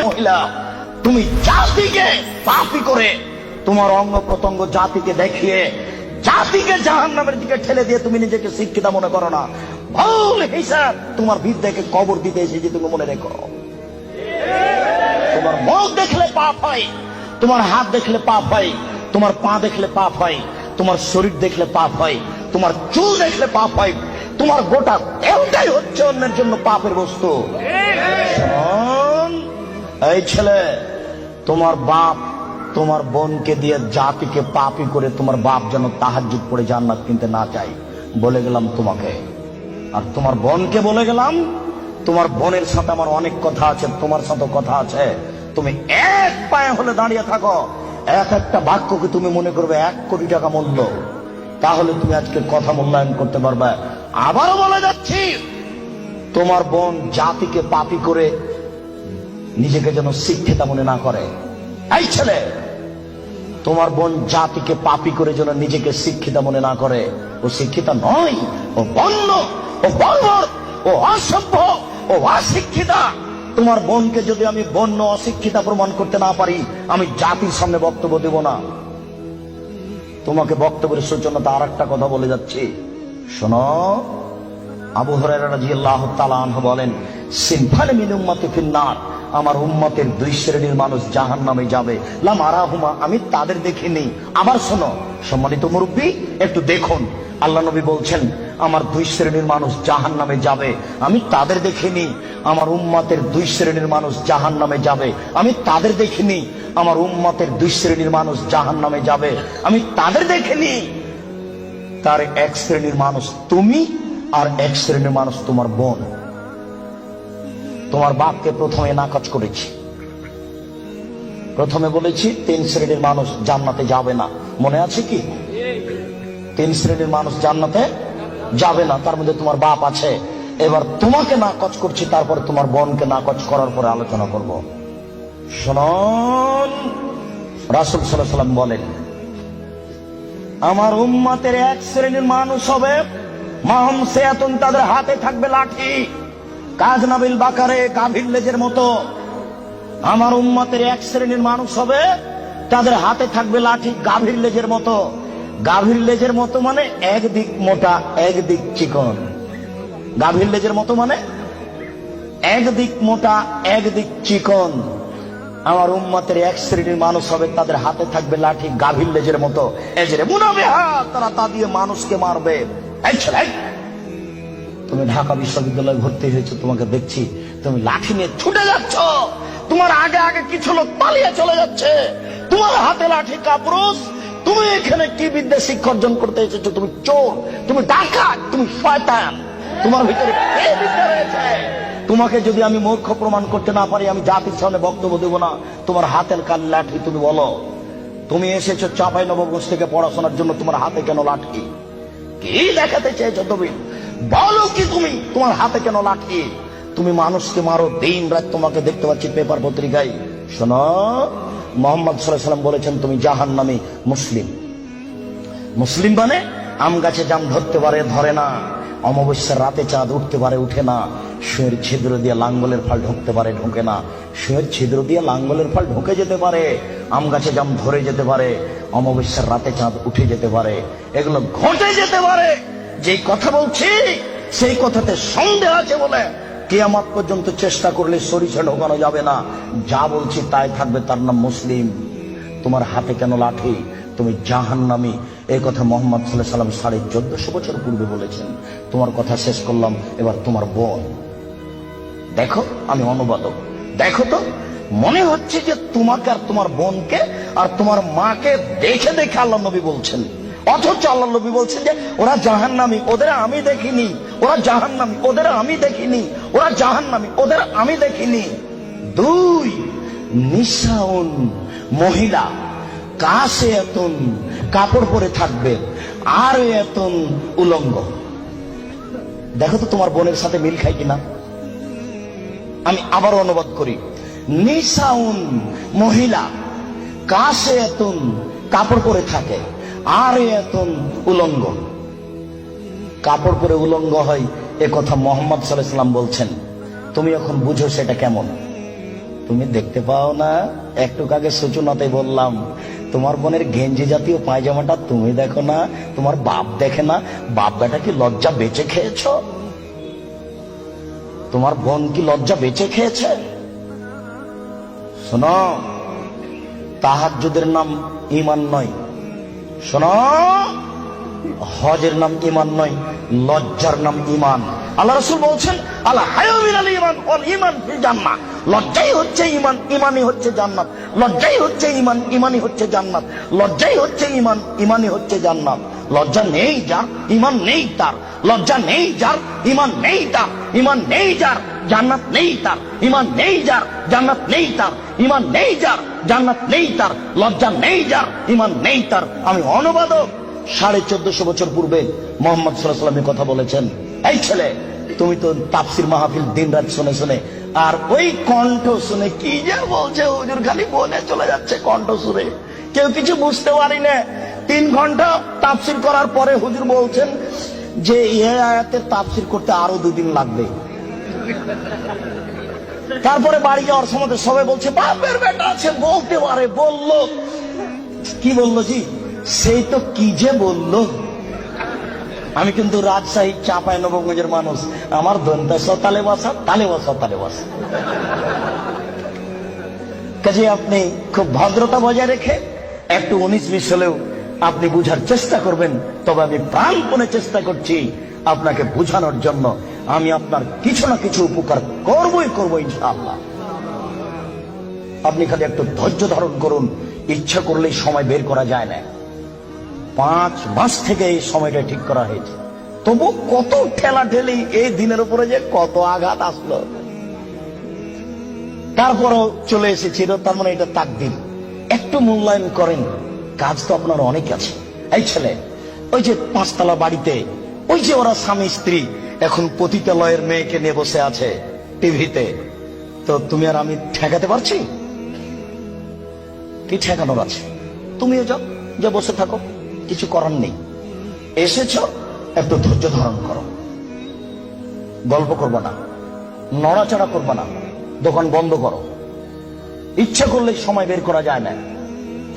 মহিলা, তুমি জাতিকে পাপী করে, তোমার অঙ্গ প্রত্যঙ্গ জাতিকে দেখিয়ে জাতিকে জাহান্নামের দিকে ঠেলে দিয়ে তুমি নিজেকে শিক্ষিত মনে করো না। ভুল হিসাব তোমার বিদ্যাকে কবর দিতে এসেছি, তুমি মনে রেখো। তোমার মুখ দেখলে পাপ হয়, তোমার হাত দেখলে পাপ হয়, তোমার পা দেখলে পাপ হয়, তোমার শরীর দেখলে পাপ হয়, তোমার চুল দেখলে পাপ হয়, তোমার গোটা দেহটাই হচ্ছে অন্যের জন্য পাপের বস্তু। শোন, এই ছেলে, তোমার বাপ তোমার বোনকে দিয়ে জাতিকে পাপী করে তোমার বাপ যেন তাহাজ্জুদ পড়ে জান্নাত কিনতে না চাই, বলে গেলাম তোমাকে। আর তোমার বোনকে বলে গেলাম, তোমার বোনের সাথে আমার অনেক কথা আছে, তোমার সাথে কথা আছে। তুমি এক পায়ে হলে দাঁড়িয়ে থাকো, এক একটা বাক্যকে তুমি মনে করবে 1 কোটি টাকা মূল্য, তাহলে তুমি আজকে কথা মূল্যায়ন করতে পারবে। আবারও বলে যাচ্ছি, তোমার বোন জাতিকে পাপী করে নিজেকে যেন শিক্ষিতা মনে না করে। এই ছেলে, তোমার বোন জাতিকে পাপী করে যেন নিজেকে শিক্ষিতা মনে না করে। ও শিক্ষিতা নয়, ও বন্য, ও বর্বর, ও অসভ্য, ও অশিক্ষিতা। তোমার বোনকে যদি আমি বন্য অশিক্ষিতা প্রমাণ করতে না পারি, আমি জাতির সামনে বক্তব্য দেব না। তোমাকে বক্তব্যের সূচনাতে আর একটা কথা বলে যাচ্ছি, শোনো। আবু হুরায়রা রাদিয়াল্লাহু তাআলা আনহু বলেন, সিনফানে মিন উম্মতি ফিন্নার, আমার উম্মতের 2 শ্রেণীর মানুষ জাহান্নামে যাবে। লা মারাহুমা, আমি তাদের দেখিনি। আবার শোনো সম্মানিত মুরব্বী, একটু দেখুন, আল্লাহ নবী বলছেন আমার 2 শ্রেণীর মানুষ জাহান্নামে যাবে, আমি তাদের দেখিনি। আমার উম্মতের 2 শ্রেণীর মানুষ জাহান্নামে যাবে, আমি তাদের দেখিনি। আমার উম্মতের 2 শ্রেণীর মানুষ জাহান্নামে যাবে, আমি তাদের দেখিনি। তার 1 শ্রেণীর মানুষ তুমি, আর 1 শ্রেণীর মানুষ তোমার বোন। তোমার বাপকে প্রথমে নাকচ করেছি, প্রথমে বলেছি 3 শ্রেণীর মানুষ জান্নাতে যাবে না, মনে আছে কি? 3 শ্রেণীর মানুষ জান্নাতে যাবে না, তার মধ্যে তোমার বাপ আছে। এবার তোমাকে নাকচ করছি, তারপরে তোমার বোনকে নাকচ করার পরে আলোচনা করব। শুনুন, রাসূল সাল্লাল্লাহু আলাইহি ওয়াসাল্লাম বলেন, আমার উম্মতের 1 শ্রেণীর মানুষ হবে মাহুম সিয়াতুন, তাদের হাতে থাকবে লাঠি, কাজনাবিল বাকারে, গাভীর লেজের মতো। আমার উম্মতের 1 শ্রেণীর মানুষ হবে, তাদের হাতে থাকবে লাঠি গাভীর লেজের মতো। গাভীর লেজের মতো মানে একদিক মোটা একদিক চিকন। গাভীর লেজের মতো মানে একদিক মোটা একদিক চিকন। আমার উম্মতের 1 শ্রেণীর মানুষ হবে, তাদের হাতে থাকবে লাঠি গাভীর লেজের মতো। এজরে মুনাবিহা, তারা তা দিয়ে মানুষকে মারবে। এই ছেলে, তুমি ঢাকা বিশ্ববিদ্যালয়ে ভর্তি হয়েছো, তোমাকে দেখছি তুমি লাঠি নিয়ে ছুটে যাচ্ছ, তোমার আগে আগে কিছু লোক পালিয়ে চলে যাচ্ছে, তোমার হাতে লাঠি কাপুরুষ। তুমি এখানে কি বিদ্যা শিক্ষা অর্জন করতে এসেছো? তুমি চোর, তুমি ডাকাত, তুমি শয়তান। তোমার ভিতরে কে বিদ্যা রয়েছে? তোমাকে যদি আমি মূর্খ প্রমাণ করতে না পারি, আমি জাতির সামনে বক্তব্য দেব না। তোমার হাতের কাল লাঠি, তুমি বলো। তুমি এসেছো চাঁপাইনবাবগঞ্জ থেকে পড়াশোনার জন্য, তোমার হাতে কেন লাঠি? কি দেখাতে চেয়েছো তুমি? বলো কি তুমি, তোমার হাতে কেন লাঠি? তুমি মানুষকে মারো দিন রাত, তোমাকে দেখতে পাচ্ছি পেপার পত্রিকায়। শোনো, মুহাম্মদ সাল্লাল্লাহু আলাইহি ওয়াসাল্লাম বলেছেন তুমি জাহান্নামী মুসলিম। মুসলিম মানে আম গাছে জাম ধরতে পারে, ধরে না। অমাবস্যার রাতে চাঁদ উঠতে পারে, উঠে না। সুয়ের ছিদ্র দিয়ে লাঙ্গলের ফাল ঢুকতে পারে, ঢোকে না। সুয়ের ছিদ্র দিয়ে লাঙ্গলের ফাল ঢুকে যেতে পারে, আম গাছে জাম ধরে যেতে পারে, অমাবস্যার রাতে চাঁদ উঠে যেতে পারে, এগুলো ঘটে যেতে পারে। যেই কথা বলছি সেই কথাতে সন্দেহ আছে বলে কিয়ামত পর্যন্ত চেষ্টা করলে সরিষা ঢোকানো যাবে না। যা বলছি তাই থাকবে, তার নাম মুসলিম। তোমার হাতে কেন লাঠি? তুমি জাহান্নামী। এই কথা মুহাম্মদ সাল্লাল্লাহু আলাইহি ওয়াসাল্লাম 1450 বছর পূর্বে বলেছেন। তোমার কথা শেষ করলাম, এবার তোমার বোন। দেখো, আমি অনুবাদক। দেখো তো, মনে হচ্ছে যে তোমাকে আর তোমার বোনকে আর তোমার মাকে দেখে দেখে আল্লাহ নবী বলছেন, অথচ আল্লাহ নবী বলছেন যে ওরা জাহান্নামী, ওদের আমি দেখিনি। ওরা জাহান্নামী, ওদের আমি দেখিনি। ওরা জাহান্নামী, ওদের আমি দেখিনি। 2 নিসাউন, মহিলা, কাছে এতন, কাপড় পরে থাকবে, আর এতন উলঙ্গ। দেখো তো তোমার বোনের সাথে মিল খায় কিনা। আমি আবার অনুবাদ করি, নিসাউন, মহিলা, কাছে এতন, কাপড় পরে থাকে, আর এতন উলঙ্গ। কাপড় পরে উলঙ্গ হয়, এ কথা মুহাম্মদ সাল্লাল্লাহু আলাইহি ওয়াসাল্লাম বলছেন। তুমি এখন বুঝো সেটা কেমন। তুমি দেখতে পাও না, একটু আগে সূচনাতে বললাম, তোমার বোনের গেঞ্জি জাতীয় পায়জামাটা তুমি দেখো না, তোমার বাপ দেখে না। বাপ বেটা কি লজ্জা বেঁচে খেয়েছ? তোমার বোন কি লজ্জা বেঁচে খেয়েছে? শোনো, তাহাজ্জুদের নাম ঈমান নয়। শোনো, হজের নাম ঈমান নয়, লজ্জার নাম ঈমান। আল্লাহ রাসূল বলছেন, আলা হায়া মিনাল ঈমান ওয়াল ঈমান ফিল জান্নাহ। লজ্জাই হচ্ছে ঈমান, ঈমানই হচ্ছে জান্নাত। লজ্জাই হচ্ছে ঈমান, ঈমানই হচ্ছে জান্নাত। লজ্জাই হচ্ছে ঈমান, ঈমানই হচ্ছে জান্নাত। লজ্জা নেই যার, ঈমান নেই তার। লজ্জা নেই যার, ঈমান নেই তার। ঈমান নেই যার, জান্নাত নেই তার। ঈমান নেই যার, জান্নাত নেই তার। ঈমান নেই যার, জান্নাত নেই তার। লজ্জা নেই যার, ঈমান নেই তার। আমি অনুবাদক। 1450 বছর পূর্বে মুহাম্মদ সাল্লাল্লাহু আলাইহি ওয়াসাল্লাম কথা বলেছেন। এই ছেলে, তুমি তো তাফসির মাহফিল দিন রাত শুনে শুনে, আর ওই কণ্ঠ শুনে কি যে বলছে হুজুর, খালি বলে চলে যাচ্ছে কণ্ঠ শুনে, কেউ কিছু বুঝতে পারি না। 3 ঘন্টা তাফসির করার পরে হুজুর বলছেন যে এই আয়াতের তাফসির করতে আরো 2 দিন লাগবে। তারপরে বাড়ি যাওয়ার সময় সবাই বলছে বাপের বেটা আছে, বলতে পারে। বললো কি? বললো জি, সেই তো কি যে বললো। আমি কিন্তু রাজশাহী চাঁপাইনবাবগঞ্জের মানুষ, আমার দন্তাস তালে বসা, তালে বসা, তালে বসা। কাজে আপনি খুব ভদ্রতা বজায় রেখে একটু 19-20 হলেও আপনি বুঝার চেষ্টা করবেন। তবে আমি প্রাণপণে চেষ্টা করছি আপনাকে বুঝানোর জন্য। আমি আপনার কিছু না কিছু উপকার করবই করবো ইনশাআল্লাহ। আপনি খালি একটু ধৈর্য ধারণ করুন। ইচ্ছা করলেই সময় বের করা যায় না। 5 মাস থেকে এই সময়টা ঠিক করা হয়েছে, তবু কত ঠেলা ঠেলি, এই দিনের উপরে যে কত আঘাত আসলো, তারপরও চলে এসেছিল। তার মানে এটা তাকদীর। একটু মূল্যায়ন করেন, কাজ তো আপনার অনেক আছে। এই ছেলে, ওই যে 5 তলা বাড়িতে, ওই যে ওরা স্বামী স্ত্রী এখন পতিতালয়ের মেয়েকে নিয়ে বসে আছে টিভিতে, তো তুমি আর আমি ঠেকাতে পারছি? কি ঠেকানোর আছে? তুমিও যাও, যা বসে থাকো, কিছু করার নেই। এসেছ, একটু ধৈর্য ধারণ করো। গল্প করবো না, নড়াচড়া করবো না, দোকান বন্ধ করো। ইচ্ছা করলে সময় বের করা যায় না।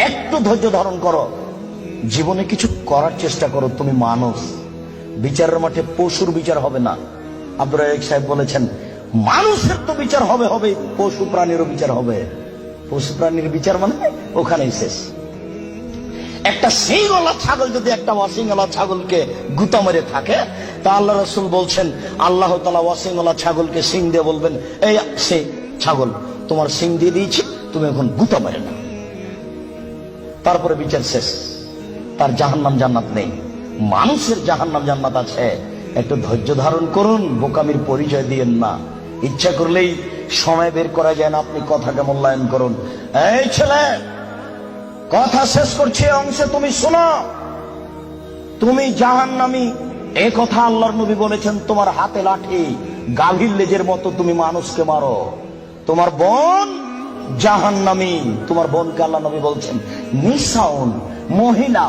একটু ধৈর্য ধারণ করো। জীবনে কিছু করার চেষ্টা করো। তুমি মানুষ, বিচারের মাঠে পশুর বিচার হবে না। আব্দুর রাজ্জাক সাহেব বলেছেন, মানুষের তো বিচার হবে হবে, পশু প্রাণীরও বিচার হবে। পশু প্রাণীর বিচার মানে ওখানেই শেষ। একটা সিংওয়ালা ছাগল যদি একটা অসিংওয়ালা ছাগলকে গুতা মেরে থাকে, তা আল্লাহ রাসূল বলছেন, আল্লাহ তাআলা অসিংওয়ালা ছাগলকে সিং দিয়ে বলবেন, এই সে ছাগল, তোমার সিং দিয়ে দিয়েছি, তুমি এখন গুতা মেরে না। তারপরে বিচার শেষ। তার জাহান্নাম জান্নাত নেই। মানুষের জাহান্নাম জান্নাত আছে। একটু ধৈর্য ধারণ করুন, বোকামির পরিচয় দিয়েন না। ইচ্ছা করলেই সময় বের করা যায় না। আপনি কথাকে মূল্যায়ন করুন। এই ছেলে, কথা শেষ করছি অংশে, তুমি শোনো। তুমি জাহান্নামী, এ কথা আল্লাহর নবী বলেছেন। তোমার হাতে লাঠি, গাভীর লেজের মতো তুমি মানুষকে মারো। তোমার বোন জাহান্নামী। তোমার বোনকে আল্লাহ নবী বলছেন নিসাউন, মহিলা,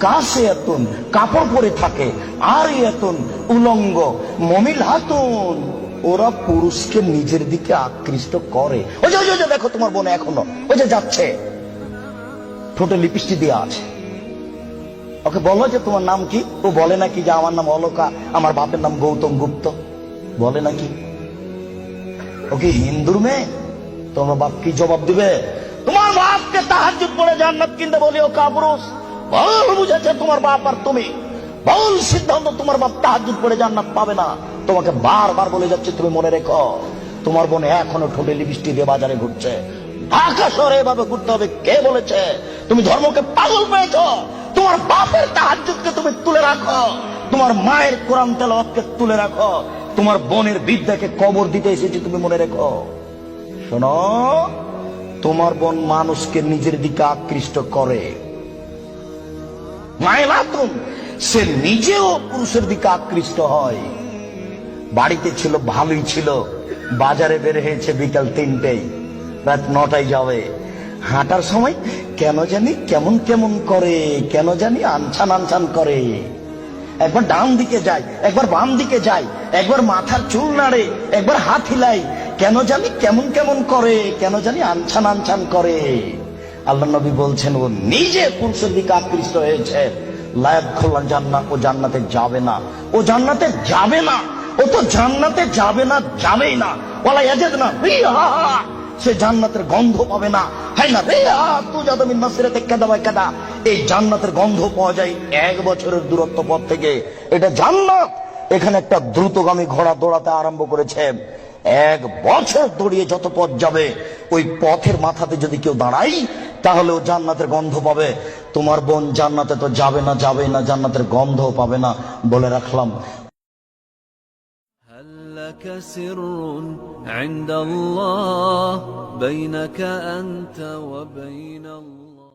কাসিয়াতুন, কাপড় পরে থাকে, আর ইয়াতুন, উলঙ্গ, মমিলাতুন, ওরা পুরুষকে নিজের দিকে আকৃষ্ট করে। ওই যে দেখো তোমার বোন এখনো ওই যে যাচ্ছে, ঠোঁটে লিপস্টিক দিয়ে আছে। ওকে বলো যে তোমার নাম কি? ও বলে নাকি যে আমার নাম অলকা, আমার বাপের নাম গৌতম গুপ্ত, বলে নাকি? ওকে হিন্দুর মেয়ে? তোমার বাপ কি জবাব দিবে? তোমার বাপকে তাহাজ্জুদ পড়ে জান্নাত কিনতে বলিও কাপুরুষ। ভুল বুঝেছে তোমার বাপ আর তুমি। ভুল সিদ্ধান্ত। তোমার বাপ তাহাজ্জুদ পড়ে জান্নাত পাবে না। তোমাকে বারবার বলে যাচ্ছে, তুমি মনে রেখো। তোমার বোন এখনো ঠোঁটে লিপস্টিক দিয়ে বাজারে ঘুরছে। ঢাকা শহরে এভাবে ঘুরতে হবে কে বলেছে? তুমি ধর্মকে পাগল পেয়েছ। তোমার বাপের তাহাজ্জুদকে তুমি তুলে রাখো, তোমার মায়ের কোরআন তেলাওয়াতকে তুলে রাখো, তোমার বোনের বিদ্যাকে কবর দিতে এসেছে, তুমি মনে রেখো। শোনো, তোমার বোন মানুষকে নিজের দিকে আকৃষ্ট করে। মাইলাতুন, সে নিজেও পুরুষের দিকে আকৃষ্ট হয়। বাড়িতে ছিল, ভালোই ছিল, বাজারে বের হয়েছে বিকাল 3টায়, রাত 9টায় যাবে। হাঁটার সময় কেন জানি কেমন কেমন করে, কেন জানি আনছান আনছান করে। একবার ডান দিকে যায়, একবার বাম দিকে যায়, একবার মাথার চুল নাড়ে, একবার হাত হিলাই, কেন জানি কেমন কেমন করে, কেন জানি আনছান আনছান করে। আল্লাহ নবী বলছেন ও নিজে পুরুষের দিকে আকৃষ্ট হয়েছে, লায়াত খোলা জান্নাত, ও জান্নাতে যাবে না, ও জান্নাতে যাবে না, ও তো জান্নাতে যাবে না, যাবেই না। ওয়ালা ইয়াজিদনা রিহা, সে জান্নাতের গন্ধ পাবে না। হাই না রিহা তুজাদু মিন মাসিরাতি কাদা ওয়া কাদা, এই জান্নাতের গন্ধ পাওয়া যায় 1 বছরের দূরত্ব পথ থেকে। এটা জান্নাত। এখানে একটা দ্রুতগামী ঘোড়া দৌড়াতে আরম্ভ করেছে, 1 বছর দৌড়িয়ে যত পথ যাবে, ওই পথের মাথাতে যদি কেউ দাঁড়াই তাহলে ও জান্নাতের গন্ধ পাবে। তোমার বোন জান্নাতে তো যাবে না, যাবেই না, জান্নাতের গন্ধও পাবে না। বলে রাখলাম। هل لك سر عند الله بينك أنت وبين الله